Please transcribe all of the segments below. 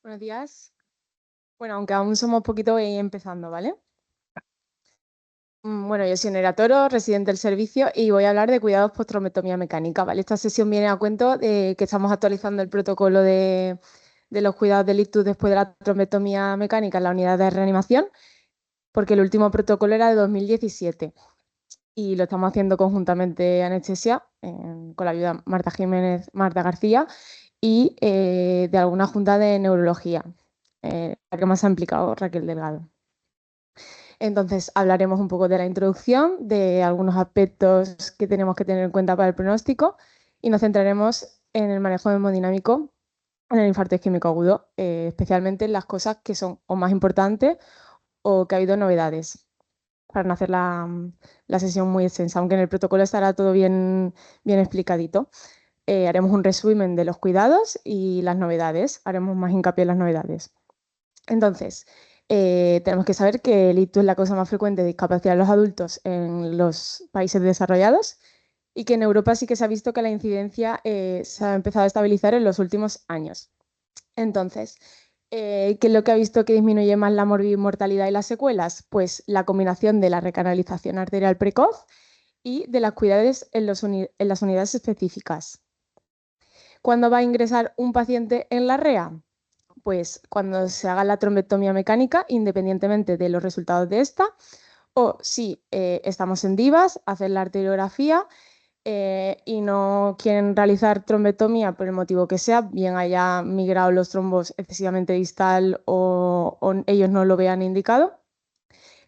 Buenos días. Bueno, aunque aún somos poquito, voy empezando, ¿vale? Bueno, yo soy Nerea Toro, residente del servicio, y voy a hablar de cuidados post-trombotomía mecánica, ¿vale? Esta sesión viene a cuento de que estamos actualizando el protocolo de los cuidados del ictus después de la trombotomía mecánica en la unidad de reanimación, porque el último protocolo era de 2017 y lo estamos haciendo conjuntamente anestesia, con la ayuda de Marta Jiménez, Marta García y de alguna junta de neurología, la que más ha implicado Raquel Delgado. Entonces, hablaremos un poco de la introducción, de algunos aspectos que tenemos que tener en cuenta para el pronóstico y nos centraremos en el manejo hemodinámico en el infarto isquémico agudo, especialmente en las cosas que son o más importantes o que ha habido novedades, para no hacer la sesión muy extensa, aunque en el protocolo estará todo bien explicadito. Haremos un resumen de los cuidados y las novedades, haremos más hincapié en las novedades. Entonces, tenemos que saber que el ictus es la causa más frecuente de discapacidad en los adultos en los países desarrollados y que en Europa sí que se ha visto que la incidencia se ha empezado a estabilizar en los últimos años. Entonces, ¿qué es lo que ha visto que disminuye más la mortalidad y las secuelas? Pues la combinación de la recanalización arterial precoz y de las cuidados en las unidades específicas. ¿Cuándo va a ingresar un paciente en la REA? Pues cuando se haga la trombectomía mecánica, independientemente de los resultados de esta, o si estamos en DIVAS, hacer la arteriografía y no quieren realizar trombectomía por el motivo que sea, bien haya migrado los trombos excesivamente distal o ellos no lo vean indicado.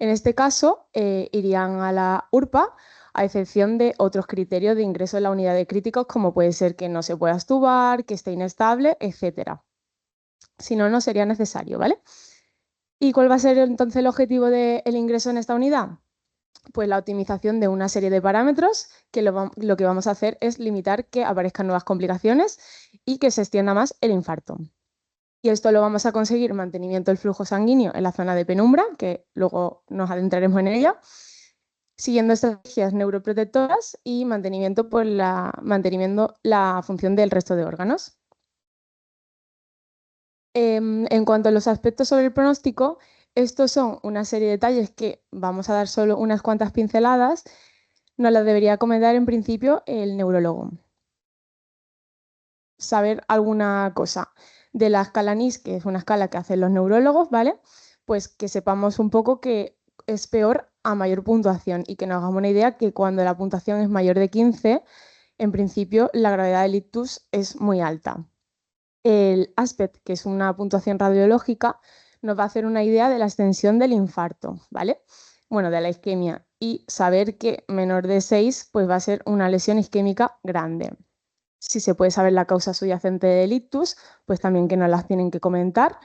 En este caso, irían a la URPA, a excepción de otros criterios de ingreso en la unidad de críticos, como puede ser que no se pueda extubar, que esté inestable, etcétera. Si no, no sería necesario, ¿vale? ¿Y cuál va a ser entonces el objetivo del ingreso en esta unidad? Pues la optimización de una serie de parámetros que lo que vamos a hacer es limitar que aparezcan nuevas complicaciones y que se extienda más el infarto. Y esto lo vamos a conseguir mantenimiento del flujo sanguíneo en la zona de penumbra, que luego nos adentraremos en ella, siguiendo estrategias neuroprotectoras y manteniendo la función del resto de órganos. En cuanto a los aspectos sobre el pronóstico, estos son una serie de detalles que vamos a dar solo unas cuantas pinceladas. Nos las debería comentar en principio el neurólogo. Saber alguna cosa de la escala NIS, que es una escala que hacen los neurólogos, ¿vale? Pues que sepamos un poco que es peor a mayor puntuación y que nos hagamos una idea que cuando la puntuación es mayor de 15, en principio la gravedad del ictus es muy alta. El ASPET, que es una puntuación radiológica, nos va a hacer una idea de la extensión del infarto, ¿vale? Bueno, de la isquemia. Y saber que menor de 6 pues va a ser una lesión isquémica grande. Si se puede saber la causa subyacente del ictus, pues también que nos las tienen que comentar.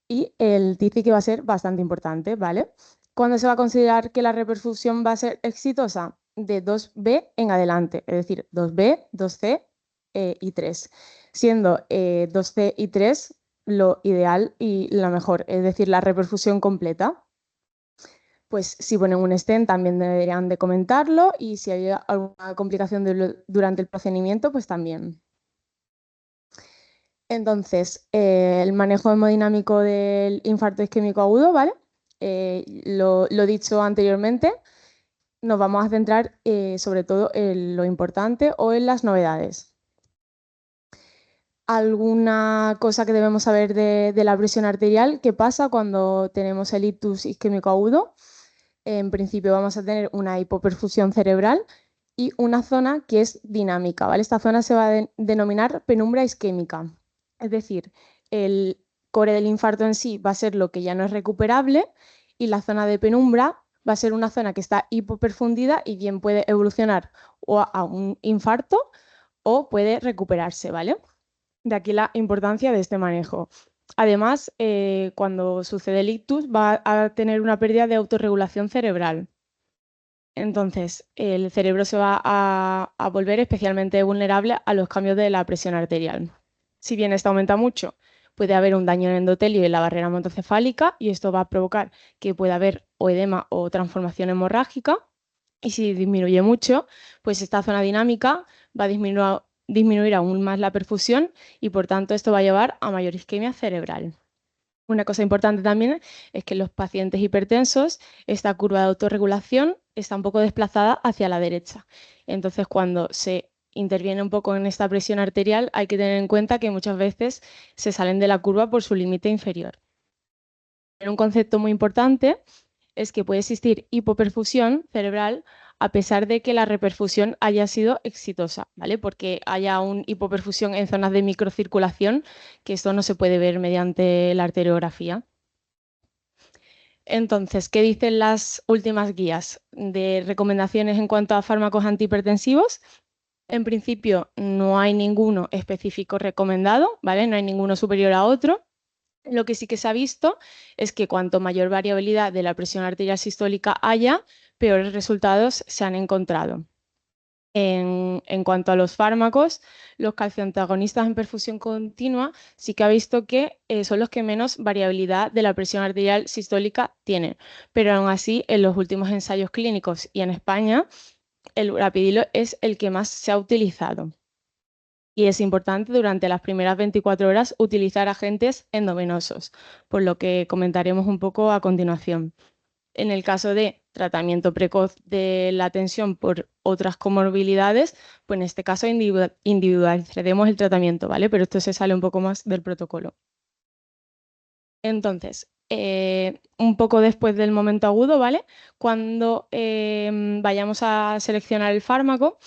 Y el TICI, que va a ser bastante importante, ¿vale? ¿Cuándo se va a considerar que la reperfusión va a ser exitosa? De 2B en adelante, es decir, 2B, 2C y 3, siendo 2C y 3 lo ideal y lo mejor, es decir, la reperfusión completa. Pues si ponen un stent también deberían de comentarlo y si hay alguna complicación durante el procedimiento, pues también. Entonces, el manejo hemodinámico del infarto isquémico agudo, ¿vale? Lo dicho anteriormente, nos vamos a centrar sobre todo en lo importante o en las novedades. ¿Alguna cosa que debemos saber de la presión arterial? ¿Qué pasa cuando tenemos el ictus isquémico agudo? En principio vamos a tener una hipoperfusión cerebral y una zona que es dinámica, ¿vale? Esta zona se va a denominar penumbra isquémica. Es decir, el core del infarto en sí va a ser lo que ya no es recuperable y la zona de penumbra va a ser una zona que está hipoperfundida y bien puede evolucionar o a un infarto o puede recuperarse, ¿vale? De aquí la importancia de este manejo. Además, cuando sucede el ictus va a tener una pérdida de autorregulación cerebral. Entonces, el cerebro se va a volver especialmente vulnerable a los cambios de la presión arterial. Si bien esta aumenta mucho, puede haber un daño en el endotelio y en la barrera hematocefálica y esto va a provocar que pueda haber o edema o transformación hemorrágica. Y si disminuye mucho, pues esta zona dinámica va a disminuir aún más la perfusión y por tanto esto va a llevar a mayor isquemia cerebral. Una cosa importante también es que en los pacientes hipertensos esta curva de autorregulación está un poco desplazada hacia la derecha. Entonces, cuando se interviene un poco en esta presión arterial, hay que tener en cuenta que muchas veces se salen de la curva por su límite inferior. Un concepto muy importante es que puede existir hipoperfusión cerebral a pesar de que la reperfusión haya sido exitosa, ¿vale? Porque haya una hipoperfusión en zonas de microcirculación, que esto no se puede ver mediante la arteriografía. Entonces, ¿qué dicen las últimas guías de recomendaciones en cuanto a fármacos antihipertensivos? En principio, no hay ninguno específico recomendado, ¿vale? No hay ninguno superior a otro. Lo que sí que se ha visto es que cuanto mayor variabilidad de la presión arterial sistólica haya, peores resultados se han encontrado. En cuanto a los fármacos, los calcioantagonistas en perfusión continua sí que ha visto que son los que menos variabilidad de la presión arterial sistólica tienen, pero aún así en los últimos ensayos clínicos y en España el urapidilo es el que más se ha utilizado. Y es importante durante las primeras 24 horas utilizar agentes endovenosos, por lo que comentaremos un poco a continuación. En el caso de tratamiento precoz de la tensión por otras comorbilidades, pues en este caso individualizaremos el tratamiento, ¿vale? Pero esto se sale un poco más del protocolo. Entonces, un poco después del momento agudo, ¿vale? Cuando vayamos a seleccionar el fármaco,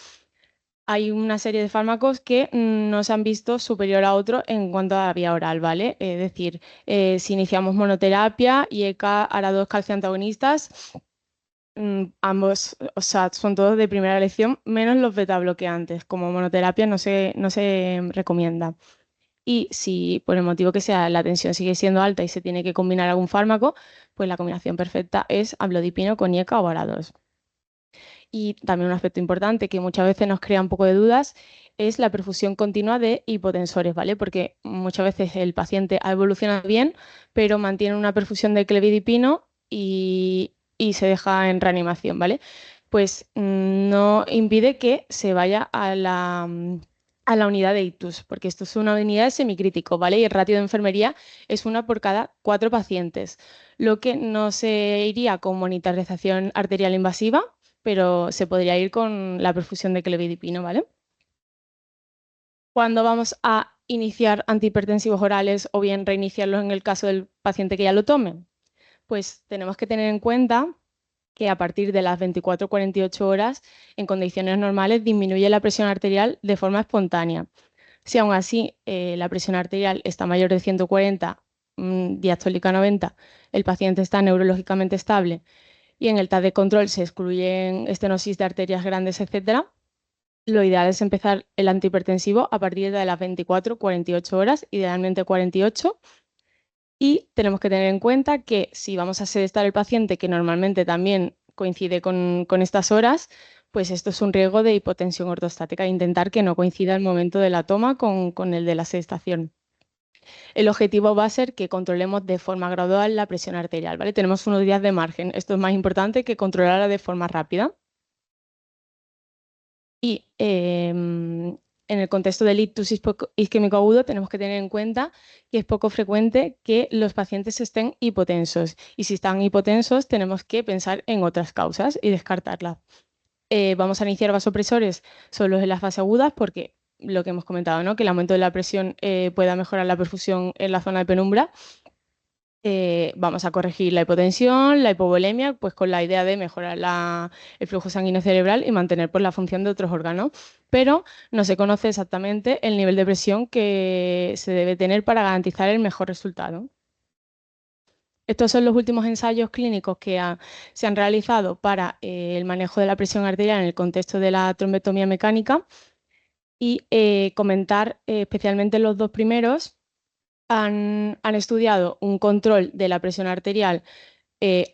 hay una serie de fármacos que no se han visto superior a otro en cuanto a la vía oral, ¿vale? Es decir, si iniciamos monoterapia, IECA, ARA2 calcioantagonistas, ambos, o sea, son todos de primera elección, menos los beta bloqueantes. Como monoterapia no se recomienda. Y si por el motivo que sea la tensión sigue siendo alta y se tiene que combinar algún fármaco, pues la combinación perfecta es amlodipino con IECA o ARA2. Y también un aspecto importante que muchas veces nos crea un poco de dudas es la perfusión continua de hipotensores, ¿vale? Porque muchas veces el paciente ha evolucionado bien, pero mantiene una perfusión de clevidipino y se deja en reanimación, ¿vale? Pues no impide que se vaya a la unidad de ictus, porque esto es una unidad de semicrítico, ¿vale? Y el ratio de enfermería es una por cada 4 pacientes, lo que no se iría con monitorización arterial invasiva, pero se podría ir con la perfusión de clevidipino, ¿vale? Cuando vamos a iniciar antihipertensivos orales o bien reiniciarlos en el caso del paciente que ya lo tome, pues tenemos que tener en cuenta que a partir de las 24-48 horas, en condiciones normales, disminuye la presión arterial de forma espontánea. Si aún así la presión arterial está mayor de 140, diastólica 90, el paciente está neurológicamente estable y en el TAC de control se excluyen estenosis de arterias grandes, etcétera, lo ideal es empezar el antihipertensivo a partir de las 24-48 horas, idealmente 48. Y tenemos que tener en cuenta que si vamos a sedestar el paciente, que normalmente también coincide con estas horas, pues esto es un riesgo de hipotensión ortostática, intentar que no coincida el momento de la toma con el de la sedestación. El objetivo va a ser que controlemos de forma gradual la presión arterial, ¿vale? Tenemos unos días de margen. Esto es más importante que controlarla de forma rápida. Y en el contexto del ictus isquémico agudo tenemos que tener en cuenta que es poco frecuente que los pacientes estén hipotensos. Y si están hipotensos tenemos que pensar en otras causas y descartarlas. Vamos a iniciar vasopresores solo en las fases agudas porque lo que hemos comentado, ¿no? Que el aumento de la presión pueda mejorar la perfusión en la zona de penumbra. Vamos a corregir la hipotensión, la hipovolemia, pues con la idea de mejorar el flujo sanguíneo cerebral y mantener pues, la función de otros órganos. Pero no se conoce exactamente el nivel de presión que se debe tener para garantizar el mejor resultado. Estos son los últimos ensayos clínicos que se han realizado para el manejo de la presión arterial en el contexto de la trombectomía mecánica y comentar especialmente los dos primeros. Han estudiado un control de la presión arterial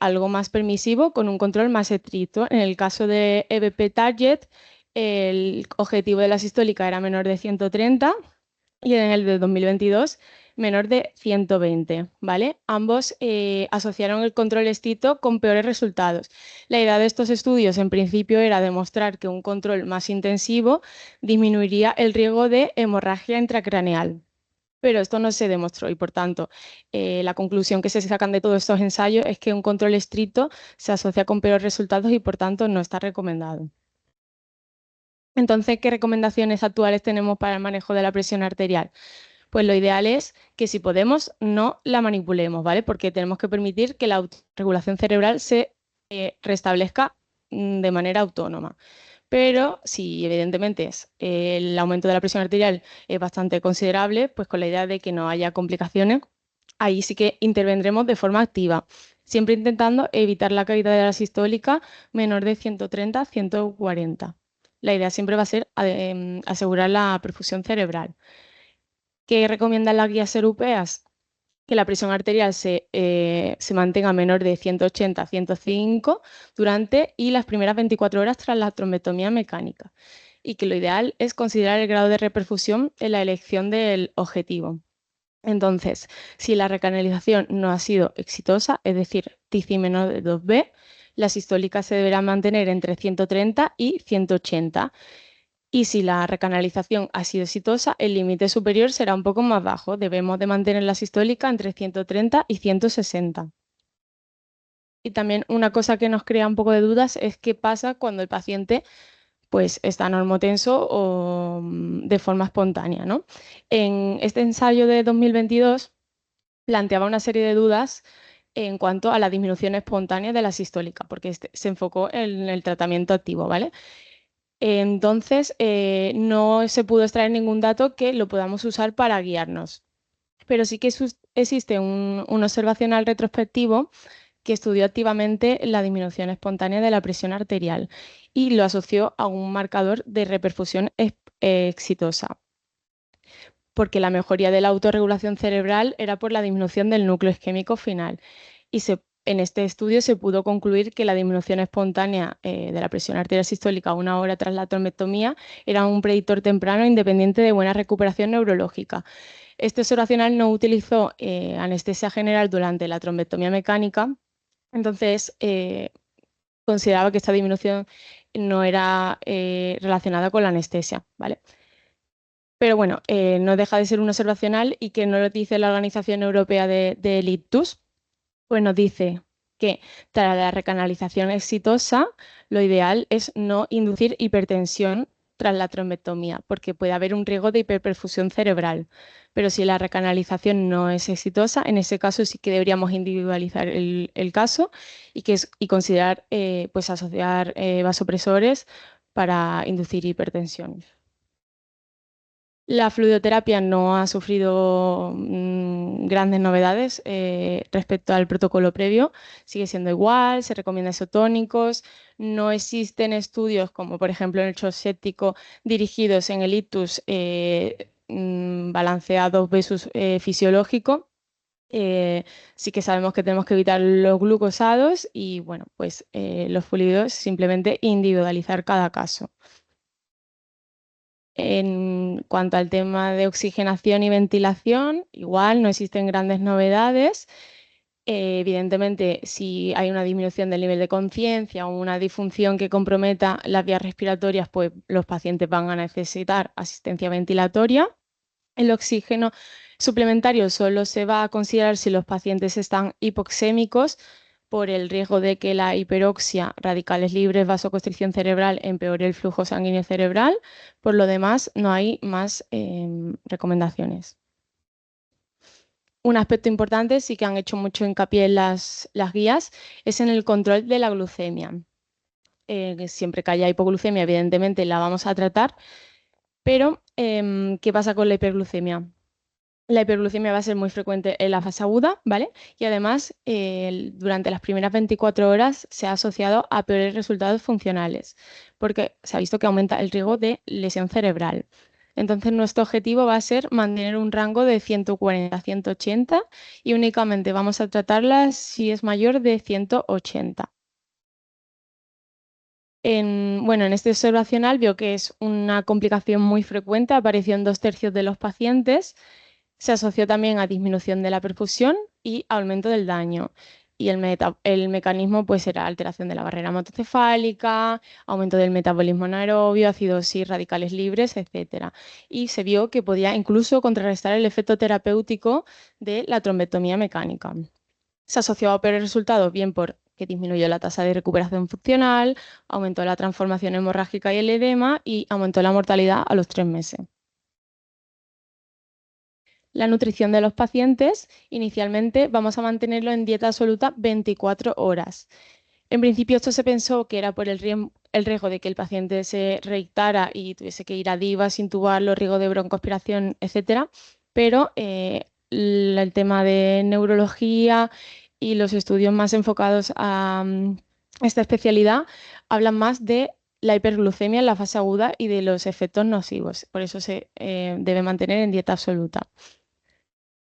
algo más permisivo con un control más estricto. En el caso de EBP Target, el objetivo de la sistólica era menor de 130 y en el de 2022 menor de 120, ¿vale? Ambos asociaron el control estricto con peores resultados. La idea de estos estudios, en principio, era demostrar que un control más intensivo disminuiría el riesgo de hemorragia intracraneal. Pero esto no se demostró y, por tanto, la conclusión que se sacan de todos estos ensayos es que un control estricto se asocia con peores resultados y, por tanto, no está recomendado. Entonces, ¿qué recomendaciones actuales tenemos para el manejo de la presión arterial? Pues lo ideal es que, si podemos, no la manipulemos, ¿vale? Porque tenemos que permitir que la autorregulación cerebral se restablezca de manera autónoma. Pero si evidentemente el aumento de la presión arterial es bastante considerable, pues con la idea de que no haya complicaciones, ahí sí que intervendremos de forma activa, siempre intentando evitar la caída de la sistólica menor de 130 a 140. La idea siempre va a ser asegurar la perfusión cerebral. ¿Qué recomiendan las guías europeas? Que la presión arterial se mantenga menor de 180 a 105 durante y las primeras 24 horas tras la trombectomía mecánica. Y que lo ideal es considerar el grado de reperfusión en la elección del objetivo. Entonces, si la recanalización no ha sido exitosa, es decir, TICI menor de 2B, la sistólica se deberá mantener entre 130 y 180. Y si la recanalización ha sido exitosa, el límite superior será un poco más bajo. Debemos de mantener la sistólica entre 130 y 160. Y también una cosa que nos crea un poco de dudas es qué pasa cuando el paciente pues, está normotenso o de forma espontánea, ¿no? En este ensayo de 2022 planteaba una serie de dudas en cuanto a la disminución espontánea de la sistólica, porque se enfocó en el tratamiento activo, ¿vale? Entonces, no se pudo extraer ningún dato que lo podamos usar para guiarnos. Pero sí que existe un observacional retrospectivo que estudió activamente la disminución espontánea de la presión arterial y lo asoció a un marcador de reperfusión exitosa, porque la mejoría de la autorregulación cerebral era por la disminución del núcleo isquémico final. Y en este estudio se pudo concluir que la disminución espontánea de la presión arterial sistólica 1 hora tras la trombectomía era un predictor temprano independiente de buena recuperación neurológica. Este observacional no utilizó anestesia general durante la trombectomía mecánica, entonces consideraba que esta disminución no era relacionada con la anestesia, ¿vale? Pero bueno, no deja de ser un observacional y que no lo dice la Organización Europea del Ictus, pues nos dice que tras la recanalización exitosa, lo ideal es no inducir hipertensión tras la trombectomía, porque puede haber un riesgo de hiperperfusión cerebral. Pero si la recanalización no es exitosa, en ese caso sí que deberíamos individualizar el caso y considerar pues asociar vasopresores para inducir hipertensión. La fluidoterapia no ha sufrido grandes novedades respecto al protocolo previo, sigue siendo igual, se recomienda isotónicos, no existen estudios como por ejemplo en el shock séptico dirigidos en el ictus balanceado versus fisiológico. Sí que sabemos que tenemos que evitar los glucosados y bueno, pues los fluidos simplemente individualizar cada caso. En cuanto al tema de oxigenación y ventilación, igual no existen grandes novedades. Evidentemente, si hay una disminución del nivel de conciencia o una disfunción que comprometa las vías respiratorias, pues los pacientes van a necesitar asistencia ventilatoria. El oxígeno suplementario solo se va a considerar si los pacientes están hipoxémicos por el riesgo de que la hiperoxia, radicales libres, vasoconstricción cerebral empeore el flujo sanguíneo cerebral. Por lo demás, no hay más recomendaciones. Un aspecto importante, sí que han hecho mucho hincapié en las guías, es en el control de la glucemia. Que siempre que haya hipoglucemia, evidentemente la vamos a tratar, pero ¿qué pasa con la hiperglucemia? La hiperglucemia va a ser muy frecuente en la fase aguda, ¿vale? Y además, durante las primeras 24 horas se ha asociado a peores resultados funcionales, porque se ha visto que aumenta el riesgo de lesión cerebral. Entonces, nuestro objetivo va a ser mantener un rango de 140 a 180 y únicamente vamos a tratarla si es mayor de 180. Bueno, en este observacional vio que es una complicación muy frecuente, apareció en 2/3 de los pacientes. Se asoció también a disminución de la perfusión y aumento del daño. Y el mecanismo pues era alteración de la barrera hematocefálica, aumento del metabolismo anaerobio, acidosis, radicales libres, etcétera. Y se vio que podía incluso contrarrestar el efecto terapéutico de la trombectomía mecánica. Se asoció a peores resultados bien porque disminuyó la tasa de recuperación funcional, aumentó la transformación hemorrágica y el edema y aumentó la mortalidad a los 3 meses. La nutrición de los pacientes, inicialmente vamos a mantenerlo en dieta absoluta 24 horas. En principio esto se pensó que era por el riesgo de que el paciente se reictara y tuviese que ir a DIVAS, intubarlo, riesgo de broncoaspiración, etcétera, pero el tema de neurología y los estudios más enfocados a esta especialidad hablan más de la hiperglucemia en la fase aguda y de los efectos nocivos. Por eso se debe mantener en dieta absoluta.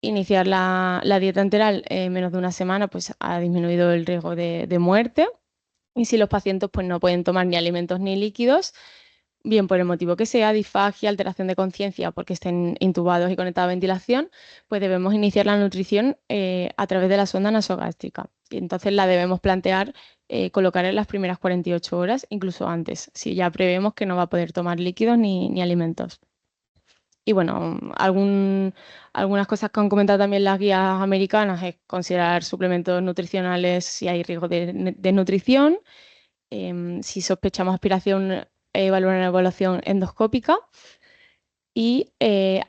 Iniciar la dieta enteral en menos de una semana pues ha disminuido el riesgo de muerte. Y si los pacientes pues, no pueden tomar ni alimentos ni líquidos, bien por el motivo que sea, disfagia, alteración de conciencia porque estén intubados y conectados a ventilación, pues debemos iniciar la nutrición a través de la sonda nasogástrica. Y entonces la debemos plantear, colocar en las primeras 48 horas, incluso antes, si ya prevemos que no va a poder tomar líquidos ni alimentos. Y bueno, algunas cosas que han comentado también las guías americanas es considerar suplementos nutricionales si hay riesgo de desnutrición, si sospechamos aspiración, evaluar una evaluación endoscópica. Y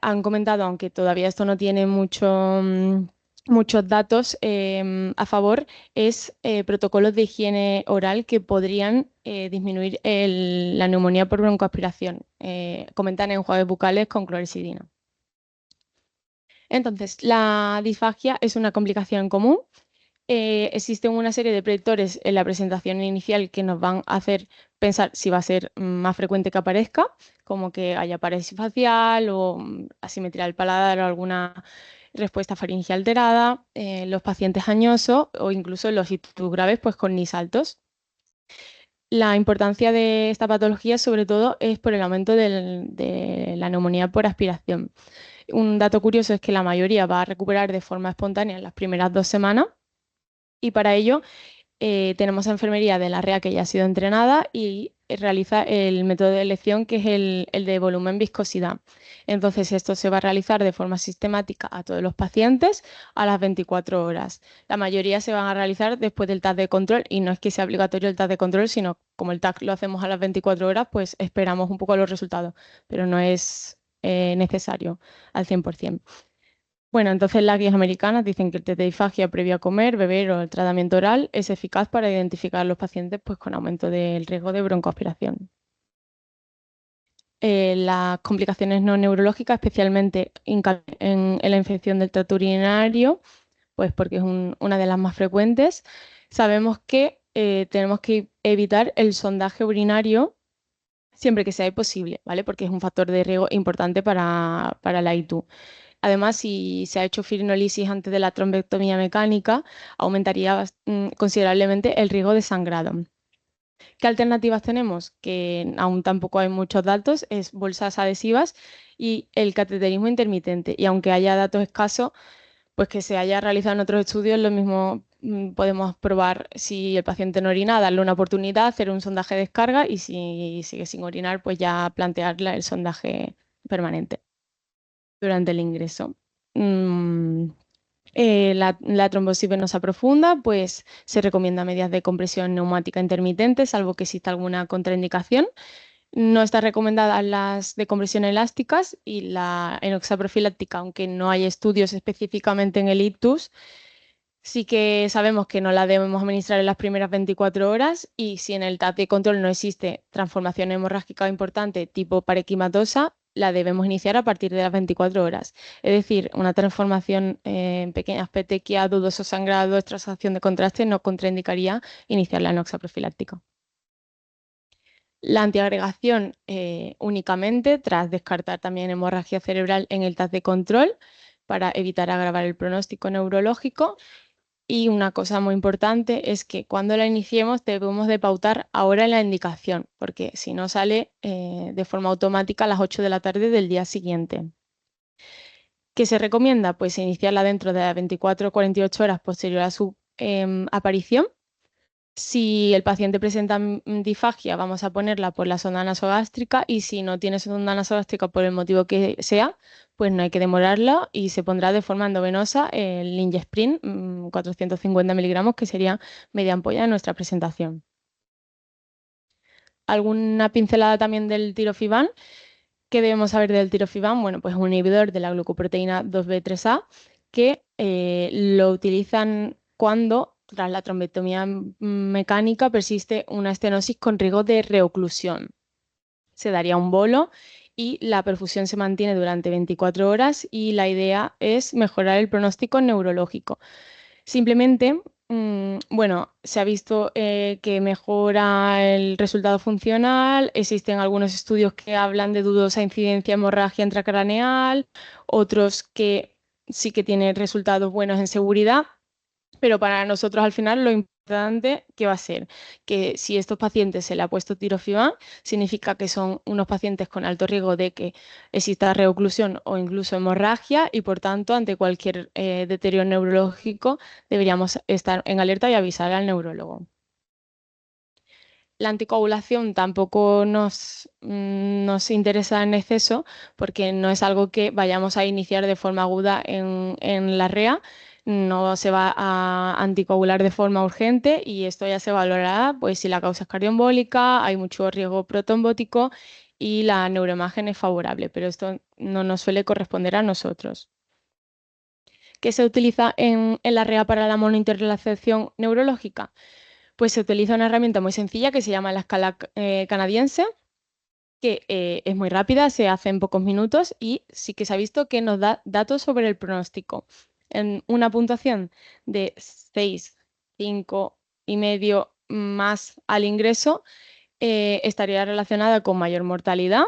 han comentado, aunque todavía esto no tiene muchos datos a favor, es protocolos de higiene oral que podrían disminuir la neumonía por broncoaspiración. Comentan enjuagues bucales con clorexidina. Entonces, la disfagia es una complicación común. Existen una serie de predictores en la presentación inicial que nos van a hacer pensar si va a ser más frecuente que aparezca, como que haya parálisis facial o asimetría del paladar o alguna respuesta faríngea alterada, los pacientes añosos o incluso los ictus graves pues con NIS altos. La importancia de esta patología sobre todo es por el aumento de la neumonía por aspiración. Un dato curioso es que la mayoría va a recuperar de forma espontánea en las primeras 2 semanas y para ello tenemos a enfermería de la REA que ya ha sido entrenada y realiza el método de elección que es el de volumen viscosidad. Entonces esto se va a realizar de forma sistemática a todos los pacientes a las 24 horas. La mayoría se van a realizar después del TAC de control y no es que sea obligatorio el TAC de control, sino como el TAC lo hacemos a las 24 horas, pues esperamos un poco los resultados, pero no es necesario al 100%. Bueno, entonces las guías americanas dicen que el test de disfagia previo a comer, beber o el tratamiento oral es eficaz para identificar a los pacientes pues, con aumento del riesgo de broncoaspiración. Las complicaciones no neurológicas, especialmente en la infección del tracto urinario, pues porque es una de las más frecuentes, sabemos que tenemos que evitar el sondaje urinario siempre que sea posible, ¿vale? Porque es un factor de riesgo importante para la ITU. Además, si se ha hecho fibrinolisis antes de la trombectomía mecánica, aumentaría considerablemente el riesgo de sangrado. ¿Qué alternativas tenemos? Que aún tampoco hay muchos datos, es bolsas adhesivas y el cateterismo intermitente. Y aunque haya datos escasos, pues que se haya realizado en otros estudios, lo mismo podemos probar si el paciente no orina, darle una oportunidad, hacer un sondaje de descarga y si sigue sin orinar, pues ya plantearle el sondaje permanente durante el ingreso. Mm, la trombosis venosa profunda, pues se recomienda medidas de compresión neumática intermitente, salvo que exista alguna contraindicación. No está recomendada las de compresión elásticas y la enoxa profiláctica, aunque no hay estudios específicamente en el ictus. Sí que sabemos que no la debemos administrar en las primeras 24 horas y si en el TAC de control no existe transformación hemorrágica importante tipo parequimatosa, la debemos iniciar a partir de las 24 horas. Es decir, una transformación en pequeñas petequias, dudoso sangrado, extracción de contraste no contraindicaría iniciar la enoxa profiláctica. La antiagregación únicamente tras descartar también hemorragia cerebral en el TAC de control para evitar agravar el pronóstico neurológico. Y una cosa muy importante es que cuando la iniciemos debemos de pautar ahora en la indicación, porque si no sale de forma automática a las 8 de la tarde del día siguiente. ¿Qué se recomienda? Pues iniciarla dentro de las 24 o 48 horas posterior a su aparición. Si el paciente presenta disfagia, vamos a ponerla por la sonda nasogástrica, y si no tiene sonda nasogástrica por el motivo que sea, pues no hay que demorarla y se pondrá de forma endovenosa el Linjesprin, 450 miligramos, que sería media ampolla de nuestra presentación. ¿Alguna pincelada también del tirofiban? ¿Qué debemos saber del tirofiban? Bueno, pues es un inhibidor de la glucoproteína 2B3A que lo utilizan cuando tras la trombectomía mecánica persiste una estenosis con riesgo de reoclusión. Se daría un bolo y la perfusión se mantiene durante 24 horas, y la idea es mejorar el pronóstico neurológico. Simplemente, bueno, se ha visto que mejora el resultado funcional. Existen algunos estudios que hablan de dudosa incidencia hemorragia intracraneal, otros que sí que tienen resultados buenos en seguridad. Pero para nosotros al final lo importante que va a ser que si estos pacientes se le ha puesto tirofiban, significa que son unos pacientes con alto riesgo de que exista reoclusión o incluso hemorragia, y por tanto ante cualquier deterioro neurológico deberíamos estar en alerta y avisar al neurólogo. La anticoagulación tampoco nos interesa en exceso, porque no es algo que vayamos a iniciar de forma aguda en la REA. No se va a anticoagular de forma urgente, y esto ya se valorará pues, si la causa es cardioembólica, hay mucho riesgo protrombótico y la neuroimagen es favorable, pero esto no nos suele corresponder a nosotros. ¿Qué se utiliza en la REA para la monitorización neurológica? Pues se utiliza una herramienta muy sencilla que se llama la escala canadiense, que es muy rápida, se hace en pocos minutos y sí que se ha visto que nos da datos sobre el pronóstico. En una puntuación de 6, 5 y medio más al ingreso, estaría relacionada con mayor mortalidad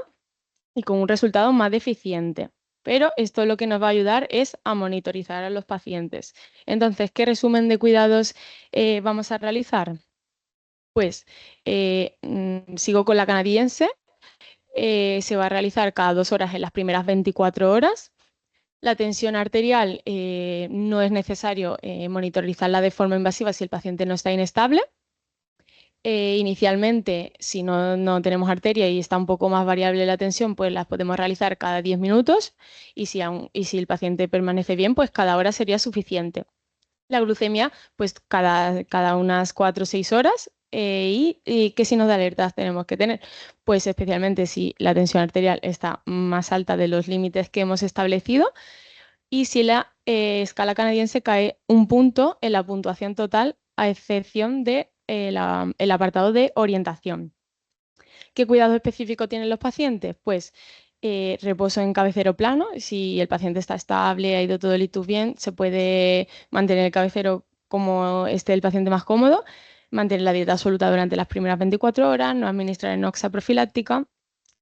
y con un resultado más deficiente. Pero esto lo que nos va a ayudar es a monitorizar a los pacientes. Entonces, ¿qué resumen de cuidados vamos a realizar? Pues sigo con la canadiense. Se va a realizar cada 2 horas en las primeras 24 horas. La tensión arterial no es necesario monitorizarla de forma invasiva si el paciente no está inestable. Inicialmente, si no tenemos arteria y está un poco más variable la tensión, pues las podemos realizar cada 10 minutos, y si el paciente permanece bien, pues cada hora sería suficiente. La glucemia, pues cada unas 4 o 6 horas. ¿Y qué signos de alerta tenemos que tener? Pues especialmente si la tensión arterial está más alta de los límites que hemos establecido, y si la escala canadiense cae un punto en la puntuación total, a excepción de el apartado de orientación. ¿Qué cuidado específico tienen los pacientes? Pues reposo en cabecero plano. Si el paciente está estable, ha ido todo el ictus bien, se puede mantener el cabecero como esté el paciente más cómodo, mantener la dieta absoluta durante las primeras 24 horas, no administrar enoxa profiláctica,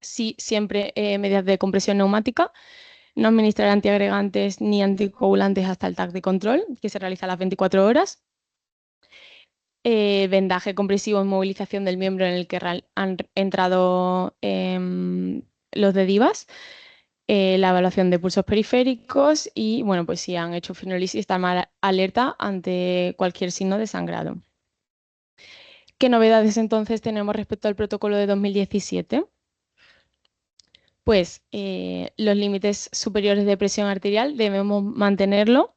sí, siempre medidas de compresión neumática, no administrar antiagregantes ni anticoagulantes hasta el TAC de control, que se realiza a las 24 horas. Vendaje compresivo, inmovilización del miembro en el que han entrado los de DIVAS, la evaluación de pulsos periféricos y, bueno, pues si han hecho fibrosis, estar más alerta ante cualquier signo de sangrado. ¿Qué novedades entonces tenemos respecto al protocolo de 2017? Pues los límites superiores de presión arterial debemos mantenerlo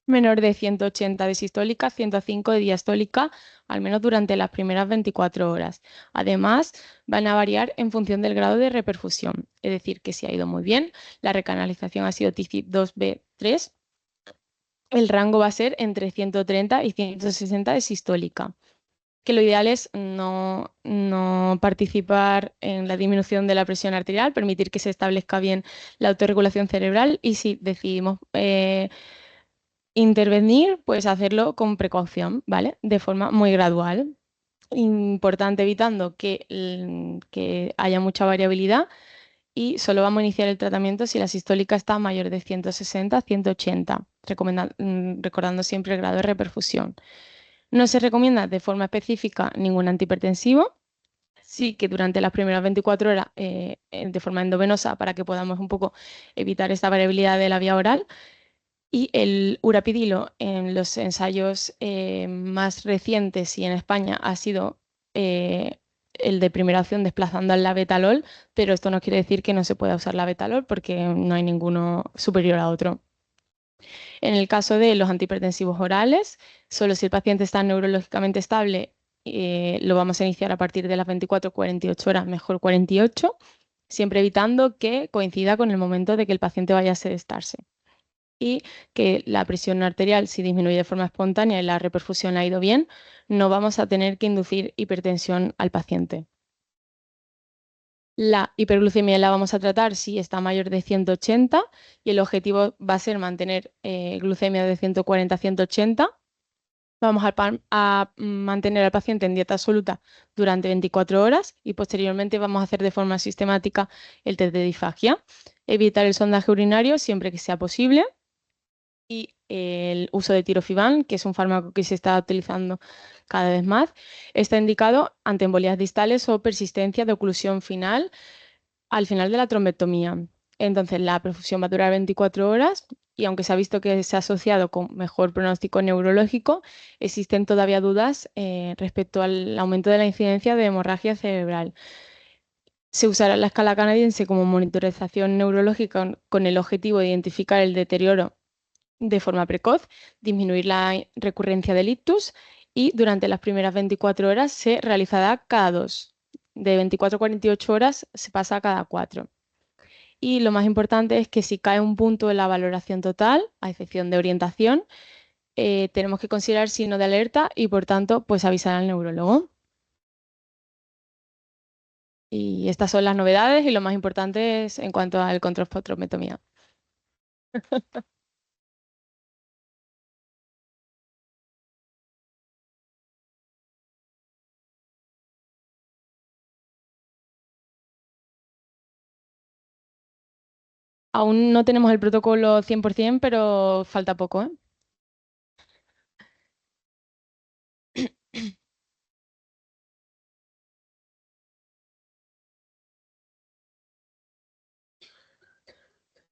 menor de 180 de sistólica, 105 de diastólica, al menos durante las primeras 24 horas. Además, van a variar en función del grado de reperfusión, es decir, que si ha ido muy bien, la recanalización ha sido TICIP 2B3, el rango va a ser entre 130 y 160 de sistólica. Que lo ideal es no participar en la disminución de la presión arterial, permitir que se establezca bien la autorregulación cerebral, y si decidimos intervenir, pues hacerlo con precaución, ¿vale? De forma muy gradual. Importante evitando que haya mucha variabilidad, y solo vamos a iniciar el tratamiento si la sistólica está mayor de 160 a 180, recordando siempre el grado de reperfusión. No se recomienda de forma específica ningún antihipertensivo. Sí, que durante las primeras 24 horas de forma endovenosa para que podamos un poco evitar esta variabilidad de la vía oral. Y el urapidilo en los ensayos más recientes y en España ha sido el de primera opción desplazando al labetalol, pero esto no quiere decir que no se pueda usar labetalol porque no hay ninguno superior a otro. En el caso de los antihipertensivos orales, solo si el paciente está neurológicamente estable, lo vamos a iniciar a partir de las 24-48 horas, mejor 48, siempre evitando que coincida con el momento de que el paciente vaya a sedestarse. Y que la presión arterial, si disminuye de forma espontánea y la reperfusión ha ido bien, no vamos a tener que inducir hipertensión al paciente. La hiperglucemia la vamos a tratar si está mayor de 180 y el objetivo va a ser mantener glucemia de 140 a 180. Vamos a mantener al paciente en dieta absoluta durante 24 horas y posteriormente vamos a hacer de forma sistemática el test de disfagia. Evitar el sondaje urinario siempre que sea posible y el uso de tirofiban, que es un fármaco que se está utilizando cada vez más, está indicado ante embolías distales o persistencia de oclusión final al final de la trombectomía. Entonces, la perfusión va a durar 24 horas y aunque se ha visto que se ha asociado con mejor pronóstico neurológico, existen todavía dudas respecto al aumento de la incidencia de hemorragia cerebral. Se usará la escala canadiense como monitorización neurológica con el objetivo de identificar el deterioro de forma precoz, disminuir la recurrencia del ictus y durante las primeras 24 horas se realizará cada 2. De 24 a 48 horas se pasa a cada 4. Y lo más importante es que si cae un punto en la valoración total, a excepción de orientación, tenemos que considerar signo de alerta y por tanto pues avisar al neurólogo. Y estas son las novedades y lo más importante es en cuanto al control post-traumatomía. Aún no tenemos el protocolo 100%, pero falta poco, ¿eh?